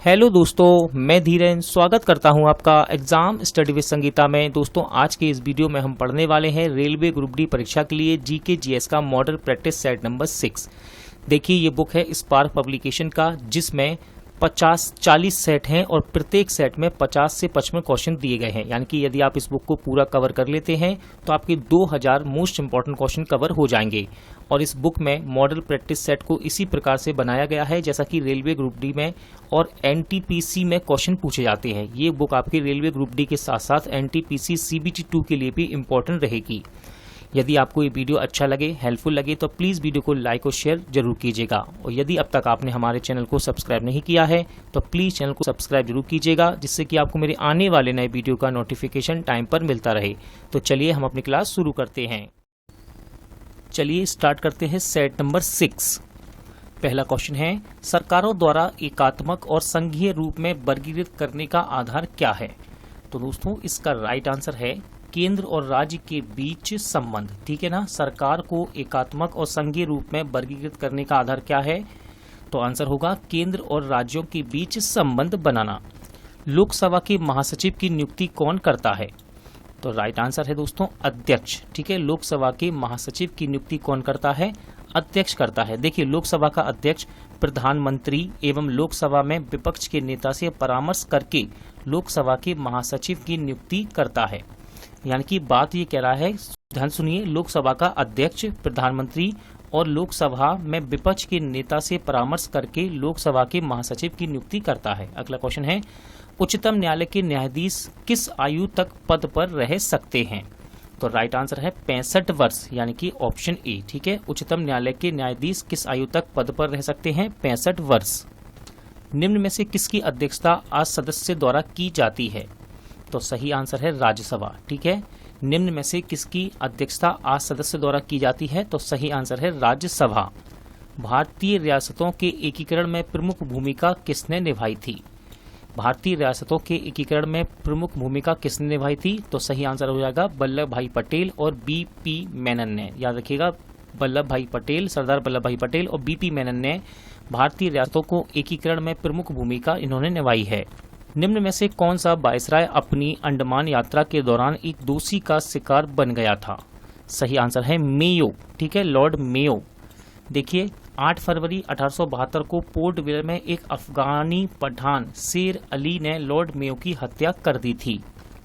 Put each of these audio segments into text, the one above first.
Hello दोस्तों, मैं धीरेन स्वागत करता हूं आपका एग्जाम स्टडी विद संगीता में। दोस्तों, आज के इस वीडियो में हम पढ़ने वाले हैं रेलवे ग्रुप डी परीक्षा के लिए जीके जीएस का मॉडल प्रैक्टिस सेट नंबर 6। देखिए, ये बुक है स्पार्क पब्लिकेशन का, जिसमें 40 सेट हैं और प्रत्येक सेट में 50 से 55 क्वेश्चन दिए गए हैं। यानी कि यदि आप इस बुक को पूरा कवर कर लेते हैं तो आपके 2000 मोस्ट इंपॉर्टेंट क्वेश्चन कवर हो जाएंगे। और इस बुक में मॉडल प्रैक्टिस सेट को इसी प्रकार से बनाया गया है जैसा कि रेलवे ग्रुप डी में और एनटीपीसी में क्वेश्चन पूछे जाते हैं। ये बुक आपके रेलवे ग्रुप डी के साथ साथ एनटीपीसी सीबीटी 2 के लिए भी इम्पोर्टेंट रहेगी। यदि आपको ये वीडियो अच्छा लगे, हेल्पफुल लगे, तो प्लीज़ वीडियो को लाइक और शेयर जरूर कीजिएगा। और यदि अब तक आपने हमारे चैनल को सब्सक्राइब नहीं किया है तो प्लीज़ चैनल को सब्सक्राइब जरूर कीजिएगा, जिससे कि आपको मेरे आने वाले नए वीडियो का नोटिफिकेशन टाइम पर मिलता रहे। तो चलिए हम अपनी क्लास शुरू करते हैं। चलिए स्टार्ट करते हैं सेट नंबर 6। पहला क्वेश्चन है, सरकारों द्वारा एकात्मक और संघीय रूप में वर्गीकृत करने का आधार क्या है? तो दोस्तों, इसका राइट आंसर है केंद्र और राज्य के बीच संबंध। ठीक है ना। सरकार को एकात्मक और संघीय रूप में वर्गीकृत करने का आधार क्या है? तो आंसर होगा केंद्र और राज्यों के बीच संबंध बनाना। लोकसभा के महासचिव की नियुक्ति कौन करता है? तो राइट आंसर है दोस्तों अध्यक्ष। ठीक है, लोकसभा के महासचिव की नियुक्ति कौन करता है? अध्यक्ष करता है। देखिए, लोकसभा का अध्यक्ष प्रधानमंत्री एवं लोकसभा में विपक्ष के नेता से परामर्श करके लोकसभा के महासचिव की नियुक्ति करता है। यानी कि बात ये कह रहा है, ध्यान सुनिए, लोकसभा का अध्यक्ष प्रधानमंत्री और लोकसभा में विपक्ष के नेता से परामर्श करके लोकसभा के महासचिव की नियुक्ति करता है। अगला क्वेश्चन है, उच्चतम न्यायालय के न्यायाधीश किस आयु तक पद पर रह सकते हैं? तो राइट आंसर है 65 वर्ष, यानी कि ऑप्शन ए। ठीक है, उच्चतम न्यायालय के न्यायाधीश किस आयु तक पद पर रह सकते हैं? 65 वर्ष। निम्न में से किसकी अध्यक्षता आज सदस्य द्वारा की जाती है? तो सही आंसर है राज्यसभा। ठीक है, निम्न में से किसकी अध्यक्षता आज सदस्य द्वारा की जाती है? तो सही आंसर है राज्यसभा। भारतीय रियासतों के एकीकरण में प्रमुख भूमिका किसने निभाई थी? भारतीय रियासतों के एकीकरण में प्रमुख भूमिका किसने निभाई थी? तो सही आंसर हो जाएगा वल्लभ भाई पटेल और बीपी मेनन ने। याद रखिएगा, वल्लभ भाई पटेल, सरदार वल्लभ भाई पटेल और बीपी मेनन ने भारतीय रियासतों को एकीकरण में प्रमुख भूमिका इन्होंने निभाई है। निम्न में से कौन सा वायसराय अपनी अंडमान यात्रा के दौरान एक दोषी का शिकार बन गया था? सही आंसर है मेयो। ठीक है, लॉर्ड मेयो। देखिए, 8 फरवरी 1872 को पोर्ट ब्लेयर में एक अफगानी पठान शेर अली ने लॉर्ड मेयो की हत्या कर दी थी।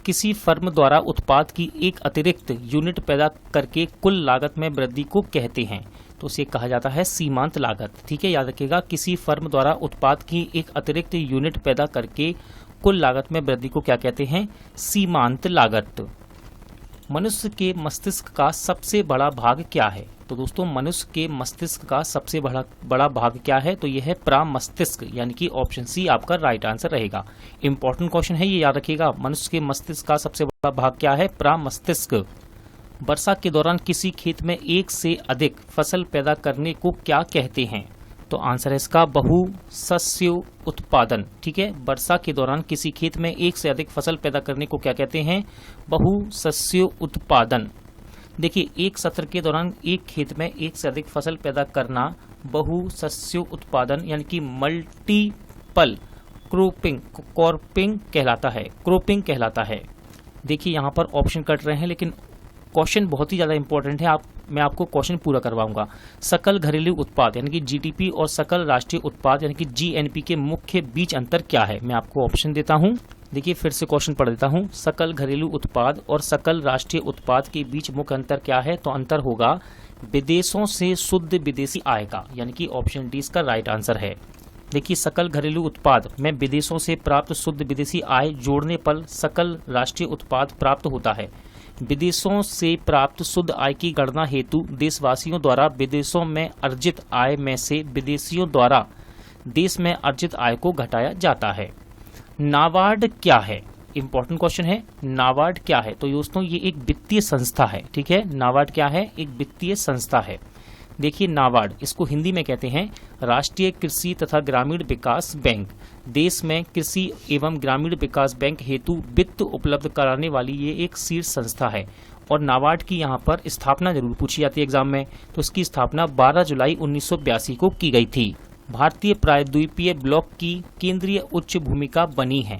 किसी फर्म द्वारा उत्पाद की एक अतिरिक्त यूनिट पैदा करके कुल लागत में वृद्धि को कहते हैं? तो उसे कहा जाता है सीमांत लागत। ठीक है, याद रखिएगा, किसी फर्म द्वारा उत्पाद की एक अतिरिक्त यूनिट पैदा करके कुल लागत में वृद्धि को क्या कहते हैं? सीमांत लागत। मनुष्य के मस्तिष्क का सबसे बड़ा भाग क्या है? तो दोस्तों, मनुष्य के मस्तिष्क का सबसे बड़ा भाग क्या है? तो यह है प्रामस्तिष्क, यानी कि ऑप्शन सी आपका राइट आंसर रहेगा। इंपॉर्टेंट क्वेश्चन है ये, याद रखिएगा। मनुष्य के मस्तिष्क का सबसे बड़ा भाग क्या है? प्रामस्तिष्क। वर्षा के दौरान किसी खेत में एक से अधिक फसल पैदा करने को क्या कहते हैं? तो आंसर है इसका बहुशस्य उत्पादन। ठीक है, वर्षा के दौरान किसी खेत में एक से अधिक फसल पैदा करने को क्या कहते हैं? बहुशस्य उत्पादन। देखिए, एक सत्र के दौरान एक खेत में एक से अधिक फसल पैदा करना बहुशस्य उत्पादन, यानी कि मल्टीपल क्रॉपिंग कहलाता है। देखिए, यहाँ पर ऑप्शन कट रहे हैं, लेकिन क्वेश्चन बहुत ही ज्यादा इंपॉर्टेंट है। मैं आपको क्वेश्चन पूरा करवाऊंगा। सकल घरेलू उत्पाद यानी कि जीडीपी और सकल राष्ट्रीय उत्पाद यानी कि जीएनपी के मुख्य बीच अंतर क्या है? मैं आपको ऑप्शन देता हूं। देखिए, फिर से क्वेश्चन पढ़ देता हूं। सकल घरेलू उत्पाद और सकल राष्ट्रीय उत्पाद के बीच मुख्य अंतर क्या है? तो अंतर होगा विदेशों से शुद्ध विदेशी आय का, यानी कि ऑप्शन डी इसका राइट आंसर है। देखिए, सकल घरेलू उत्पाद में विदेशों से प्राप्त शुद्ध विदेशी आय जोड़ने पर सकल राष्ट्रीय उत्पाद प्राप्त होता है। विदेशों से प्राप्त शुद्ध आय की गणना हेतु देशवासियों द्वारा विदेशों में अर्जित आय में से विदेशियों द्वारा देश में अर्जित आय को घटाया जाता है। नाबार्ड क्या है? इंपॉर्टेंट क्वेश्चन है, नाबार्ड क्या है? तो दोस्तों, ये एक वित्तीय संस्था है। ठीक है, नाबार्ड क्या है? एक वित्तीय संस्था है। देखिए, नाबार्ड, इसको हिंदी में कहते हैं राष्ट्रीय कृषि तथा ग्रामीण विकास बैंक। देश में कृषि एवं ग्रामीण विकास बैंक हेतु वित्त उपलब्ध कराने वाली ये एक शीर्ष संस्था है। और नाबार्ड की यहाँ पर स्थापना जरूर पूछी जाती है एग्जाम में। तो इसकी स्थापना 12 जुलाई 1982 को की गई थी। भारतीय प्रायद्वीपीय ब्लॉक की केंद्रीय उच्च भूमिका बनी है?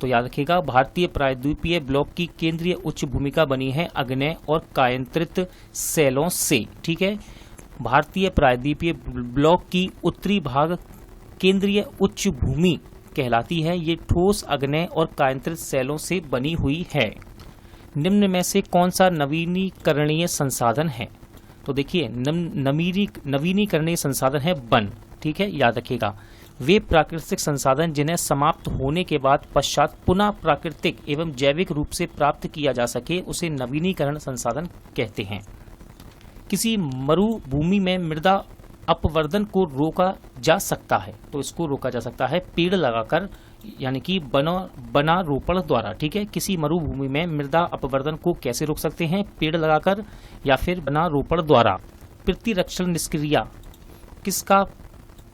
तो याद रखिएगा, भारतीय प्रायद्वीपीय ब्लॉक की केंद्रीय उच्च भूमिका बनी है अग्नेय और कायांतरित सेलों से। ठीक है, भारतीय प्रायद्वीपीय ब्लॉक की उत्तरी भाग केंद्रीय उच्च भूमि कहलाती है। ये ठोस अग्नेय और कायांतरित सेलों से बनी हुई है। निम्न में से कौन सा नवीनीकरणीय संसाधन है? तो देखिए, नवीनीकरणीय संसाधन है वन। ठीक है, याद रखिएगा, वे प्राकृतिक संसाधन जिन्हें समाप्त होने के बाद पश्चात पुनः प्राकृतिक एवं जैविक रूप से प्राप्त किया जा सके उसे नवीनीकरण संसाधन कहते हैं। किसी मरुभूमि में मृदा अपवर्तन को रोका जा सकता है, तो इसको रोका जा सकता है पेड़ लगाकर, यानी कि वनारोपण द्वारा। ठीक है, किसी मरुभूमि में मृदा अपवर्तन को कैसे रोक सकते हैं? पेड़ लगाकर या फिर वनारोपण द्वारा। प्रतिरक्षण निष्क्रिया किसका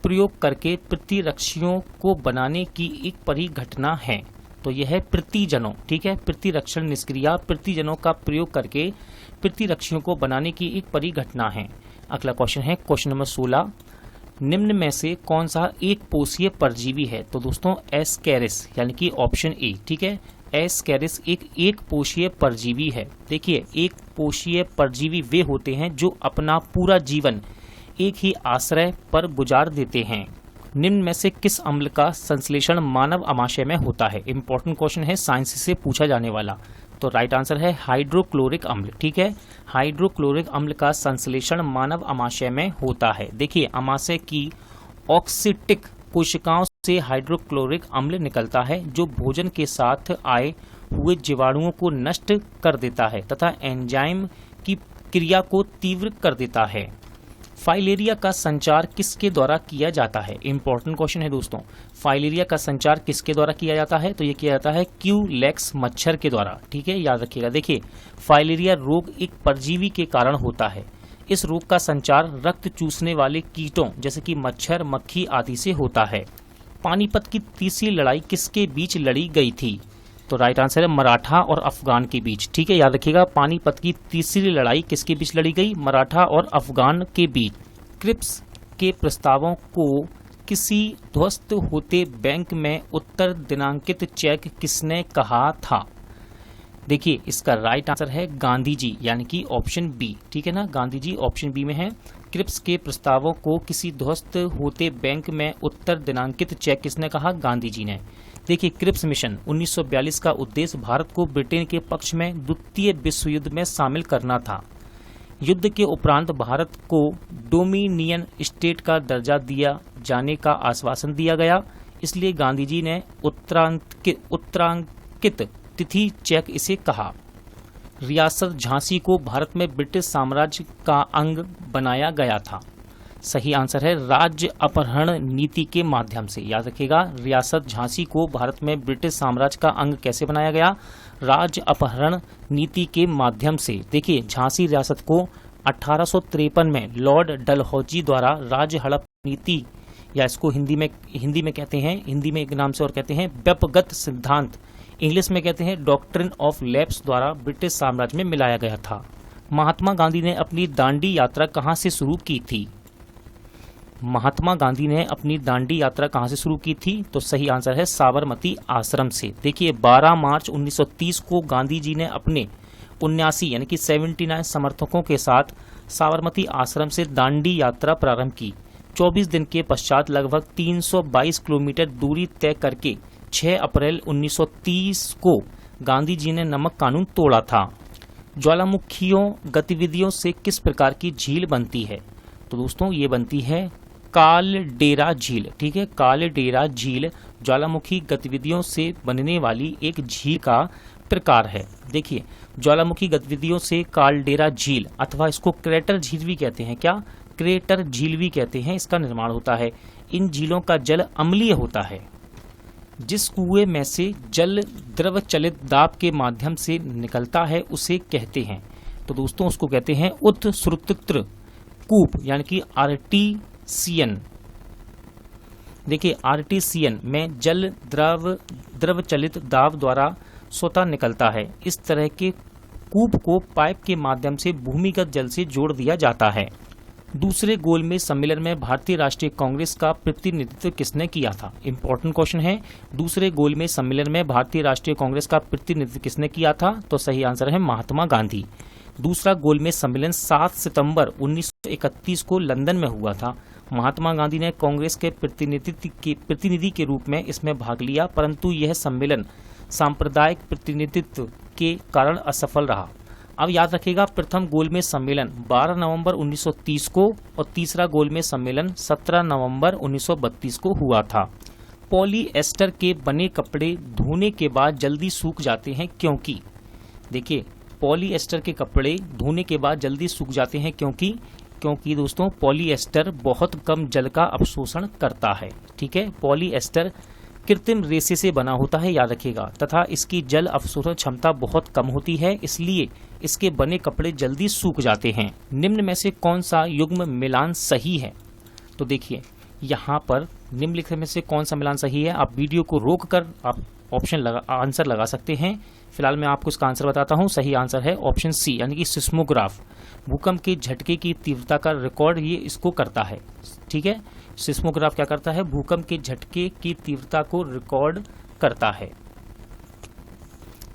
प्रयोग करके प्रतिरक्षियों को बनाने की एक परिघटना है? तो यह है प्रतिजनों। ठीक है, प्रतिरक्षण निष्क्रिया प्रतिजनों का प्रयोग करके प्रतिरक्षियों को बनाने की एक परिघटना है। अगला क्वेश्चन है क्वेश्चन नंबर 16, निम्न में से कौन सा एक पोषीय परजीवी है? तो दोस्तों एस्केरिस, यानी कि ऑप्शन ए। ठीक है, एस्केरिस एक पोषीय परजीवी है। देखिए, एक पोषीय परजीवी वे होते हैं जो अपना पूरा जीवन एक ही आश्रय पर गुजार देते हैं। निम्न में से किस अम्ल का संश्लेषण मानव आमाशय में होता है? इंपॉर्टेंट क्वेश्चन है, साइंस से पूछा जाने वाला। तो राइट आंसर है हाइड्रोक्लोरिक अम्ल। ठीक है, हाइड्रोक्लोरिक अम्ल का संश्लेषण मानव आमाशय में होता है। देखिए, आमाशय की ऑक्सीटिक कोशिकाओं से हाइड्रोक्लोरिक अम्ल निकलता है जो भोजन के साथ आए हुए जीवाणुओं को नष्ट कर देता है तथा एंजाइम की क्रिया को तीव्र कर देता है। फाइलेरिया का संचार किसके द्वारा किया जाता है? इंपॉर्टेंट क्वेश्चन है दोस्तों, फाइलेरिया का संचार किसके द्वारा किया जाता है? तो ये किया जाता है क्यूलेक्स मच्छर के द्वारा। ठीक है, याद रखिएगा। देखिए, फाइलेरिया रोग एक परजीवी के कारण होता है। इस रोग का संचार रक्त चूसने वाले कीटों जैसे कि मच्छर, मक्खी आदि से होता है। पानीपत की तीसरी लड़ाई किसके बीच लड़ी गई थी? तो राइट आंसर है मराठा और अफगान के बीच। ठीक है, याद रखिएगा, पानीपत की तीसरी लड़ाई किसके बीच लड़ी गई? मराठा और अफगान के बीच। क्रिप्स के प्रस्तावों को किसी ध्वस्त होते बैंक में उत्तर दिनांकित चेक किसने कहा था? देखिए, इसका राइट आंसर है गांधी जी, यानी कि ऑप्शन बी। ठीक है ना, गांधी जी ऑप्शन बी में है। क्रिप्स के प्रस्तावों को किसी ध्वस्त होते बैंक में उत्तर दिनांकित चेक किसने कहा? गांधी जी ने। देखिए, क्रिप्स मिशन 1942 का उद्देश्य भारत को ब्रिटेन के पक्ष में द्वितीय विश्व युद्ध में शामिल करना था। युद्ध के उपरांत भारत को डोमिनियन स्टेट का दर्जा दिया जाने का आश्वासन दिया गया, इसलिए गांधी जी ने उत्तरांकित तिथि चेक इसे कहा। रियासत झांसी को भारत में ब्रिटिश साम्राज्य का अंग बनाया गया था। सही आंसर है राज्य अपहरण नीति के माध्यम से। याद रखिएगा, रियासत झांसी को भारत में ब्रिटिश साम्राज्य का अंग कैसे बनाया गया? राज्य अपहरण नीति के माध्यम से। देखिए, झांसी रियासत को 1853 में लॉर्ड डलहौजी द्वारा राज्य हड़प नीति, या इसको हिंदी में कहते हैं, हिंदी में एक नाम से और कहते हैं व्यपगत सिद्धांत, इंग्लिश में कहते हैं डॉक्ट्रिन ऑफ लैप्स, द्वारा ब्रिटिश साम्राज्य में मिलाया गया था। महात्मा गांधी ने अपनी दांडी यात्रा कहाँ से शुरू की थी? महात्मा गांधी ने अपनी दांडी यात्रा कहां से शुरू की थी? तो सही आंसर है साबरमती आश्रम से। देखिए, 12 मार्च 1930 को गांधी जी ने अपने 79 यानी कि 79 समर्थकों के साथ साबरमती आश्रम से दांडी यात्रा प्रारंभ की। 24 दिन के पश्चात लगभग 322 किलोमीटर दूरी तय करके 6 अप्रैल 1930 को गांधी जी ने नमक कानून तोड़ा था। ज्वालामुखियों गतिविधियों से किस प्रकार की झील बनती है? तो दोस्तों, ये बनती है कालडेरा झील। ठीक है, कालडेरा झील ज्वालामुखी गतिविधियों से बनने वाली एक झील का प्रकार है। देखिए, ज्वालामुखी गतिविधियों से कालडेरा झील अथवा इसको क्रेटर झील भी कहते हैं। क्या? क्रेटर झील भी कहते हैं, इसका निर्माण होता है। इन झीलों का जल अम्लीय होता है। जिस कुएं में से जल द्रव चलित दाब के माध्यम से निकलता है उसे कहते हैं, तो दोस्तों उसको कहते हैं उत्सृतित्र कूप, यानी कि आर्टीसियन। देखिए, आर्टीसियन में जल द्रव चलित दाब द्वारा स्वतः निकलता है। इस तरह के कूप को पाइप के माध्यम से भूमिगत जल से जोड़ दिया जाता है। दूसरे गोलमेज सम्मेलन में भारतीय राष्ट्रीय कांग्रेस का प्रतिनिधित्व किसने किया था? इंपॉर्टेंट क्वेश्चन है। दूसरे गोलमेज सम्मेलन में भारतीय राष्ट्रीय कांग्रेस का प्रतिनिधित्व किसने किया था? तो सही आंसर है महात्मा गांधी। दूसरा गोलमेज सम्मेलन 7 सितंबर 1931 को लंदन में हुआ था। महात्मा गांधी ने कांग्रेस के प्रतिनिधि के रूप में इसमें भाग लिया, परंतु यह सम्मेलन सांप्रदायिक प्रतिनिधित्व के कारण असफल रहा। अब याद रखिएगा, प्रथम गोलमेज सम्मेलन 12 नवंबर 1930 को और तीसरा गोलमेज सम्मेलन 17 नवंबर 1932 को हुआ था। पॉलीएस्टर के बने कपड़े धोने के बाद जल्दी सूख जाते हैं क्योंकि, देखिए पॉलीएस्टर के कपड़े धोने के बाद जल्दी सूख जाते हैं क्योंकि दोस्तों पॉलीएस्टर बहुत कम जल का अवशोषण करता है। ठीक है, पॉलीएस्टर कृत्रिम रेशे से बना होता है, याद रखिएगा, तथा इसकी जल अवशोषण क्षमता बहुत कम होती है, इसलिए इसके बने कपड़े जल्दी सूख जाते हैं। निम्न में से कौन सा युग्म मिलान सही है? तो देखिए यहाँ पर निम्नलिखित में से कौन सा मिलान सही है? आप वीडियो को रोक कर आप आंसर लगा सकते हैं। फिलहाल मैं आपको इसका आंसर बताता हूँ। सही आंसर है ऑप्शन सी, यानी कि सिस्मोग्राफ। भूकंप के झटके की तीव्रता का रिकॉर्ड ये इसको करता है। ठीक है, सिस्मोग्राफ क्या करता है? भूकंप के झटके की तीव्रता को रिकॉर्ड करता है।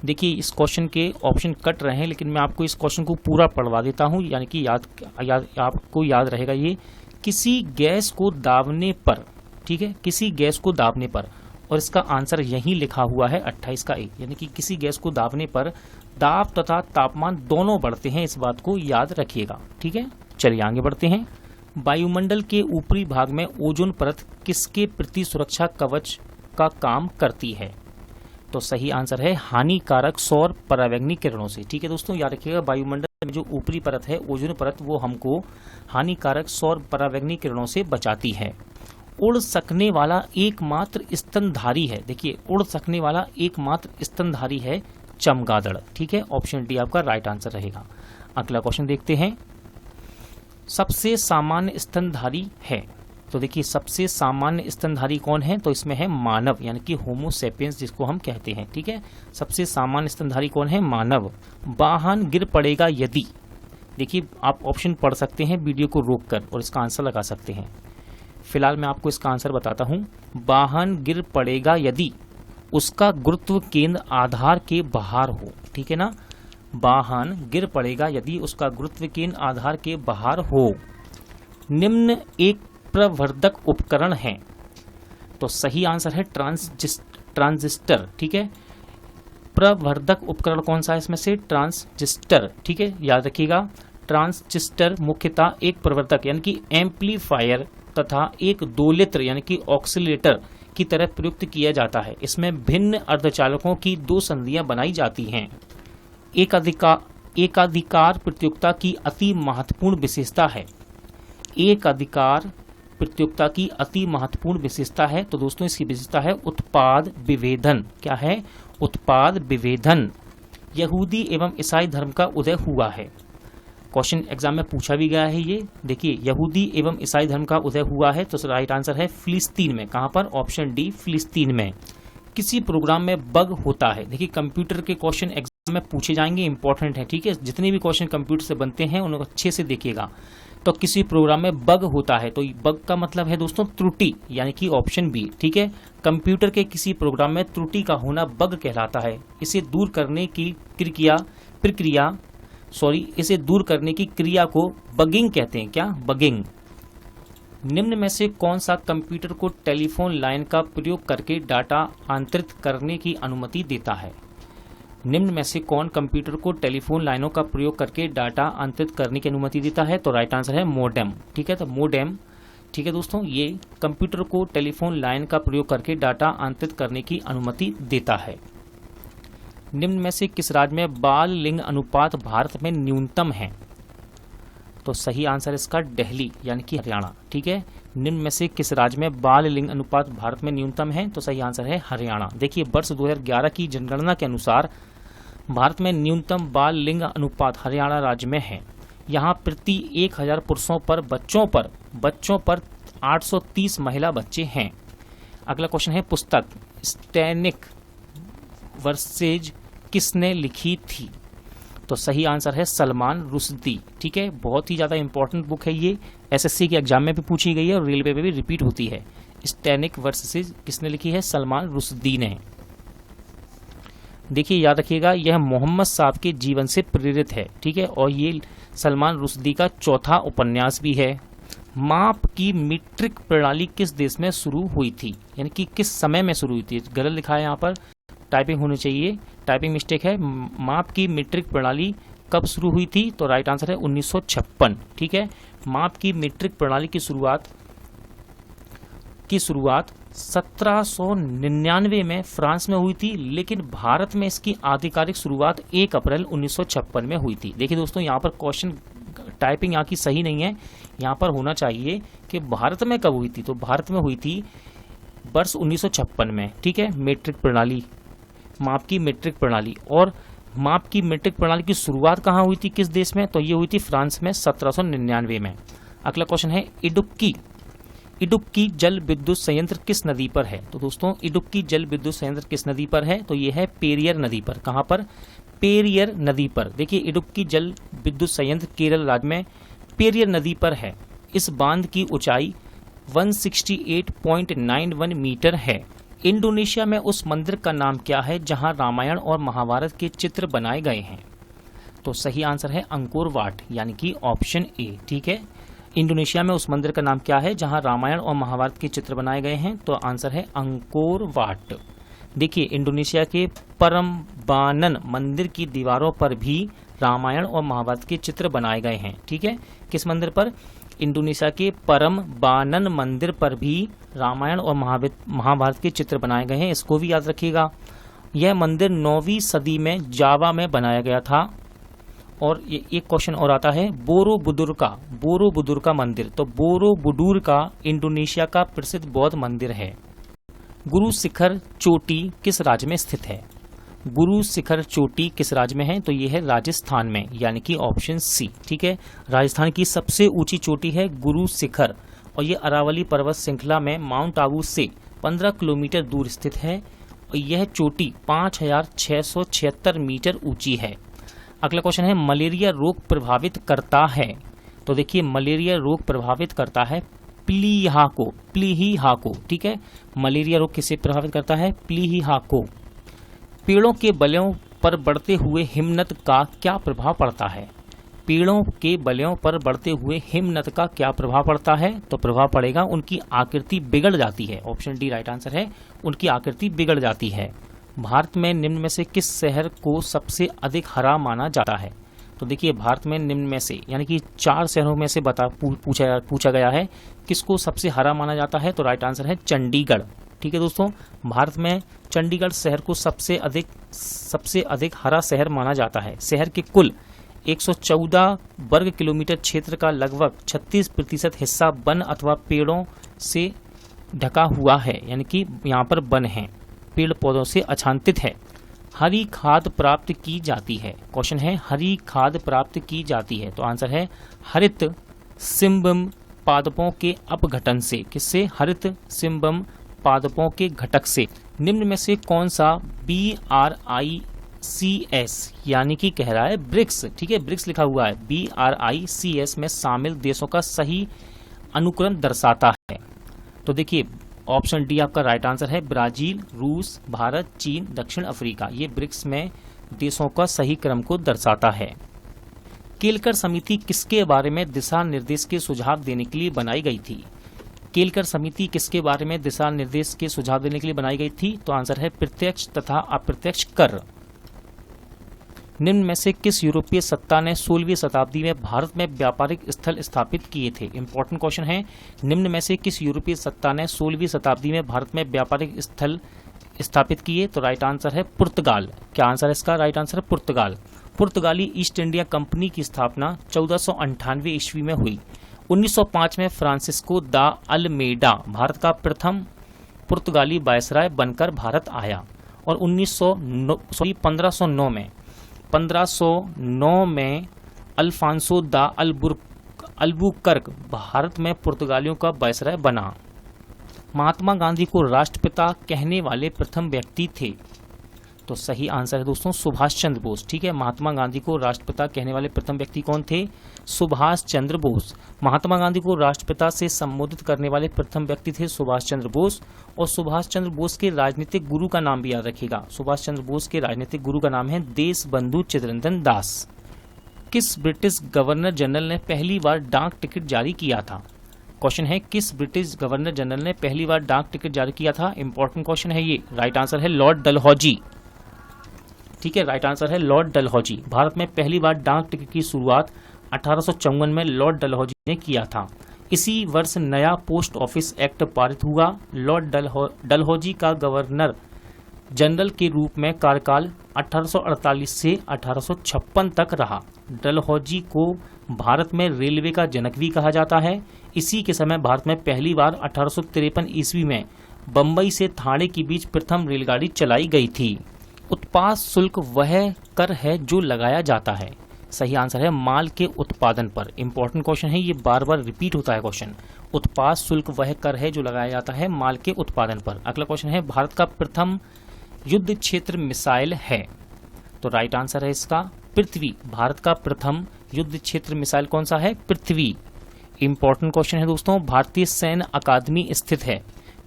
देखिए इस क्वेश्चन के ऑप्शन कट रहे हैं, लेकिन मैं आपको इस क्वेश्चन को पूरा पढ़वा देता हूं, यानी कि आपको याद रहेगा। ये किसी गैस को दाबने पर, ठीक है, किसी गैस को दाबने पर, और इसका आंसर यहीं लिखा हुआ है 28 का ए, यानी कि किसी गैस को दाबने पर दाब तथा तापमान दोनों बढ़ते हैं, इस बात को याद रखिएगा। ठीक है, चलिए आगे बढ़ते हैं। वायुमंडल के ऊपरी भाग में ओजोन परत किसके प्रति सुरक्षा कवच का काम करती है? तो सही आंसर है हानिकारक सौर परावैंगनी किरणों से। ठीक है दोस्तों, याद रखिएगा, वायुमंडल में जो ऊपरी परत है ओजोन परत, वो हमको हानिकारक सौर परावैंगनी किरणों से बचाती है। उड़ सकने वाला एकमात्र स्तनधारी है, देखिए उड़ सकने वाला एकमात्र स्तनधारी है चमगादड़। ठीक है, ऑप्शन डी आपका राइट आंसर रहेगा। अगला क्वेश्चन देखते हैं। सबसे सामान्य स्तनधारी है, तो देखिए सबसे सामान्य स्तनधारी कौन है? तो इसमें है मानव, यानी कि होमो सेपियंस जिसको हम कहते हैं। ठीक है, सबसे सामान्य स्तनधारी कौन है? मानव। वाहन गिर पड़ेगा यदि, देखिए आप ऑप्शन पढ़ सकते हैं वीडियो को रोककर और इसका आंसर लगा सकते हैं। फिलहाल मैं आपको इसका आंसर बताता हूं। वाहन गिर पड़ेगा यदि उसका गुरुत्व केंद्र आधार के बाहर हो। ठीक है ना, वाहन गिर पड़ेगा यदि उसका गुरुत्व केंद्र आधार के बाहर हो। निम्न एक प्रवर्धक उपकरण है, तो सही आंसर है ट्रांजिस्टर। ठीक है, प्रवर्धक उपकरण कौन सा है इसमें से? ट्रांजिस्टर। ठीक है, याद रखिएगा, ट्रांजिस्टर मुख्यतः एक प्रवर्धक यानी कि एम्पलीफायर तथा एक दोलित्र यानी कि ऑक्सीलेटर की तरह प्रयुक्त किया जाता है। इसमें भिन्न अर्धचालकों की दो संधियां बनाई जाती हैं। एकाधिकार प्रतियोगिता की अति महत्वपूर्ण विशेषता है। एकाधिकार प्रतियोगिता की अति महत्वपूर्ण विशेषता है, तो दोस्तों इसकी विशेषता है उत्पाद विभेदन। क्या है? उत्पाद विभेदन। यहूदी एवं ईसाई धर्म का उदय हुआ है। क्वेश्चन एग्जाम में पूछा भी गया है ये। देखिए यहूदी एवं ईसाई धर्म का उदय हुआ है, तो राइट आंसर है फिलिस्तीन में। कहां पर? ऑप्शन डी, फिलिस्तीन में। किसी प्रोग्राम में बग होता है, देखिए कंप्यूटर के क्वेश्चन एग्जाम में पूछे जाएंगे, इंपॉर्टेंट है। ठीक है, जितने भी क्वेश्चन कंप्यूटर से बनते हैं उनको अच्छे से देखिएगा। तो किसी प्रोग्राम में बग होता है, तो बग का मतलब है दोस्तों त्रुटि, यानी कि ऑप्शन बी। ठीक है, कंप्यूटर के किसी प्रोग्राम में त्रुटि का होना बग कहलाता है। इसे दूर करने की इसे दूर करने की क्रिया को बगिंग कहते हैं। क्या? बगिंग। निम्न में से कौन सा कंप्यूटर को टेलीफोन लाइन का प्रयोग करके डाटा आंतरित करने की अनुमति देता है? निम्न में से कौन कंप्यूटर को टेलीफोन लाइनों का प्रयोग करके डाटा आंतरित करने की अनुमति देता है? तो राइट आंसर है मोडेम। ठीक है, तो मोडेम। ठीक है दोस्तों, ये कंप्यूटर को टेलीफोन लाइन का प्रयोग करके डाटा आंतरित करने की अनुमति देता है। निम्न में से किस राज्य में बाल लिंग अनुपात भारत में न्यूनतम है? तो सही आंसर इसका दिल्ली, यानी कि हरियाणा। ठीक है, निम्न में से किस राज्य में बाल लिंग अनुपात भारत में न्यूनतम है? तो सही आंसर है हरियाणा। देखिए वर्ष 2011 की जनगणना के अनुसार भारत में न्यूनतम बाल लिंग अनुपात हरियाणा राज्य में है। यहाँ प्रति 1000 पुरुषों पर बच्चों पर 830 महिला बच्चे हैं। अगला क्वेश्चन है, पुस्तक स्टैनिक वर्सेज किसने लिखी थी? तो सही आंसर है सलमान रुश्दी। ठीक है, बहुत ही ज़्यादा इंपॉर्टेंट बुक है ये, एसएससी के एग्जाम में भी पूछी गई है और रेलवे पे भी रिपीट होती है। स्टैनिक वर्सेस किसने लिखी है? सलमान रुश्दी ने। देखिए याद रखिएगा, यह मोहम्मद साहब के जीवन से प्रेरित है। ठीक है, और ये सलमान रुश्दी का चौथा उपन्यास भी है। माप की मीट्रिक प्रणाली किस देश में शुरू हुई थी, यानी कि किस समय में शुरू हुई थी? गलत लिखा है यहाँ पर, टाइपिंग होनी चाहिए, टाइपिंग मिस्टेक है। माप की मीट्रिक प्रणाली कब शुरू हुई थी? तो राइट आंसर है 1956। ठीक है, माप की मीट्रिक प्रणाली की शुरुआत 1799 में फ्रांस में हुई थी, लेकिन भारत में इसकी आधिकारिक शुरुआत 1 अप्रैल 1956 में हुई थी। देखिए दोस्तों, यहाँ पर क्वेश्चन टाइपिंग यहाँ की सही नहीं है, यहाँ पर होना चाहिए कि भारत में कब हुई थी, तो भारत में हुई थी वर्ष 1956 में। ठीक है, मीट्रिक प्रणाली, माप की मीट्रिक प्रणाली, और माप की मीट्रिक प्रणाली की शुरुआत कहाँ हुई थी, किस देश में? तो ये हुई थी फ्रांस में 1799 में। अगला क्वेश्चन है, इडुक्की जल विद्युत संयंत्र किस नदी पर है? तो दोस्तों, इडुक्की जल विद्युत संयंत्र किस नदी पर है? तो ये है पेरियर नदी पर। कहाँ पर? पेरियर नदी पर। देखिए, इडुक्की जल विद्युत संयंत्र केरल राज्य में पेरियर नदी पर है। इस बांध की ऊंचाई 168.91 मीटर है। इंडोनेशिया में उस मंदिर का नाम क्या है जहां रामायण और महाभारत के चित्र बनाए गए हैं? तो सही आंसर है अंकोर वाट, यानी कि ऑप्शन ए। ठीक है, इंडोनेशिया में उस मंदिर का नाम क्या है जहां रामायण और महाभारत के चित्र बनाए गए हैं? तो आंसर है अंकोर वाट। देखिए, इंडोनेशिया के परम्बानन मंदिर की दीवारों पर भी रामायण और महाभारत के चित्र बनाए गए हैं। ठीक है, किस मंदिर पर? इंडोनेशिया के परम्बानन मंदिर पर भी रामायण और महाभारत के चित्र बनाए गए हैं, इसको भी याद रखिएगा। यह मंदिर 9वीं सदी में जावा में बनाया गया था। और ये एक क्वेश्चन और आता है, बोरोबुदुर का मंदिर। तो बोरोबुदुर का इंडोनेशिया का प्रसिद्ध बौद्ध मंदिर है। गुरु शिखर चोटी किस राज्य में स्थित है? गुरु शिखर चोटी किस राज्य में है? तो ये है राजस्थान में, यानी कि ऑप्शन सी। ठीक है, राजस्थान की सबसे ऊंची चोटी है गुरु शिखर, और ये अरावली पर्वत श्रृंखला में माउंट आबू से 15 किलोमीटर दूर स्थित है, और यह चोटी 5676 मीटर ऊंची है। अगला क्वेश्चन है, मलेरिया रोग प्रभावित करता है? तो देखिए, मलेरिया रोग प्रभावित करता है प्लीहा को। ठीक है, मलेरिया रोग किसे प्रभावित करता है? प्लीहा को। पेड़ों के बलों पर बढ़ते हुए हिमनद का क्या प्रभाव पड़ता है? पेड़ों के बलों पर बढ़ते हुए हिमनद का क्या प्रभाव पड़ता है? तो प्रभाव पड़ेगा, उनकी आकृति बिगड़ जाती है। ऑप्शन डी राइट आंसर है, उनकी आकृति बिगड़ जाती है। भारत में निम्न में से किस शहर को सबसे अधिक हरा माना जाता है? तो देखिए, भारत में निम्न में से, यानी कि 4 शहरों में से पूछा गया है किसको सबसे हरा माना जाता है? तो राइट आंसर है चंडीगढ़। ठीक है दोस्तों, भारत में चंडीगढ़ शहर को सबसे अधिक हरा शहर माना जाता है। शहर के कुल 114 वर्ग किलोमीटर क्षेत्र का लगभग 36% हिस्सा वन अथवा पेड़ों से ढका हुआ है, यानी कि यहाँ पर वन है, पेड़ पौधों से आच्छादित है। हरी खाद प्राप्त की जाती है। क्वेश्चन है, हरी खाद प्राप्त की जाती है? तो आंसर है हरित सिम्बम पादपों के अपघटन से। किससे? हरित सिम्बम पादपों के घटक से। निम्न में से कौन सा BRICS, यानी कि कह रहा है ब्रिक्स, ठीक है, ब्रिक्स लिखा हुआ है, BRICS में शामिल देशों का सही अनुक्रम दर्शाता है? तो देखिए, ऑप्शन डी आपका राइट आंसर है, ब्राजील, रूस, भारत, चीन, दक्षिण अफ्रीका। ये ब्रिक्स में देशों का सही क्रम को दर्शाता है। केलकर समिति किसके बारे में दिशा निर्देश के सुझाव देने के लिए बनाई गई थी? केलकर समिति किसके बारे में दिशा निर्देश के सुझाव देने के लिए बनाई गई थी? तो आंसर है प्रत्यक्ष तथा अप्रत्यक्ष कर। निम्न में से किस यूरोपीय सत्ता ने 16वीं शताब्दी में भारत में व्यापारिक स्थल स्थापित किए थे? इंपॉर्टेंट क्वेश्चन है, निम्न में से किस यूरोपीय सत्ता ने 16वीं शताब्दी में भारत में व्यापारिक स्थल स्थापित किए? तो राइट आंसर है पुर्तगाल। क्या आंसर है इसका? राइट आंसर है पुर्तगाल। पुर्तगाली ईस्ट इंडिया कंपनी की स्थापना 1498 ईस्वी में हुई। 1905 में फ्रांसिस्को दा अल्मेडा भारत का प्रथम पुर्तगाली वायसराय बनकर भारत आया, और 1509 में अल्फांसो दा अल्बुकर्क भारत में पुर्तगालियों का वायसराय बना। महात्मा गांधी को राष्ट्रपिता कहने वाले प्रथम व्यक्ति थे? तो सही आंसर है दोस्तों सुभाष चंद्र बोस। ठीक है, महात्मा गांधी को राष्ट्रपिता कहने वाले प्रथम व्यक्ति कौन थे? सुभाष चंद्र बोस। महात्मा गांधी को राष्ट्रपिता से संबोधित करने वाले प्रथम व्यक्ति थे सुभाष चंद्र बोस। और सुभाष चंद्र बोस के राजनीतिक गुरु का नाम भी याद रखिएगा। सुभाष चंद्र बोस के राजनीतिक गुरु का नाम है देशबंधु चित्तरंजन दास। किस ब्रिटिश गवर्नर जनरल ने पहली बार डाक टिकट जारी किया था? क्वेश्चन है, किस ब्रिटिश गवर्नर जनरल ने पहली बार डाक टिकट जारी किया था? इंपॉर्टेंट क्वेश्चन है ये। राइट आंसर है लॉर्ड डलहौजी। ठीक है, राइट आंसर है लॉर्ड डलहौजी। भारत में पहली बार डाक टिकट की शुरुआत 1854 में लॉर्ड डलहौजी ने किया था। इसी वर्ष नया पोस्ट ऑफिस एक्ट पारित हुआ। लॉर्ड डलहौजी का गवर्नर जनरल के रूप में कार्यकाल 1848 से 1856 तक रहा। डलहौजी को भारत में रेलवे का जनक भी कहा जाता है। इसी के समय भारत में पहली बार 1853 ईस्वी में बम्बई से ठाणे के बीच प्रथम रेलगाड़ी चलाई गई थी। उत्पाद शुल्क वह कर है जो लगाया जाता है। सही आंसर है माल के उत्पादन पर। इंपॉर्टेंट क्वेश्चन है, ये बार बार रिपीट होता है क्वेश्चन। उत्पाद शुल्क वह कर है जो लगाया जाता है माल के उत्पादन पर। अगला क्वेश्चन है, भारत का प्रथम युद्ध क्षेत्र मिसाइल है। तो राइट आंसर है इसका पृथ्वी। भारत का प्रथम युद्ध क्षेत्र मिसाइल कौन सा है? पृथ्वी। इंपॉर्टेंट क्वेश्चन है दोस्तों, भारतीय सैन्य अकादमी स्थित है।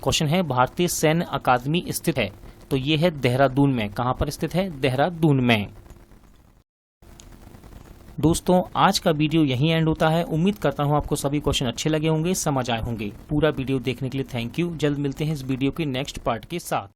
क्वेश्चन है, भारतीय सैन्य अकादमी स्थित है, तो ये है देहरादून में। कहां पर स्थित है? देहरादून में। दोस्तों आज का वीडियो यहीं एंड होता है। उम्मीद करता हूं आपको सभी क्वेश्चन अच्छे लगे होंगे, समझ आए होंगे। पूरा वीडियो देखने के लिए थैंक यू। जल्द मिलते हैं इस वीडियो के नेक्स्ट पार्ट के साथ।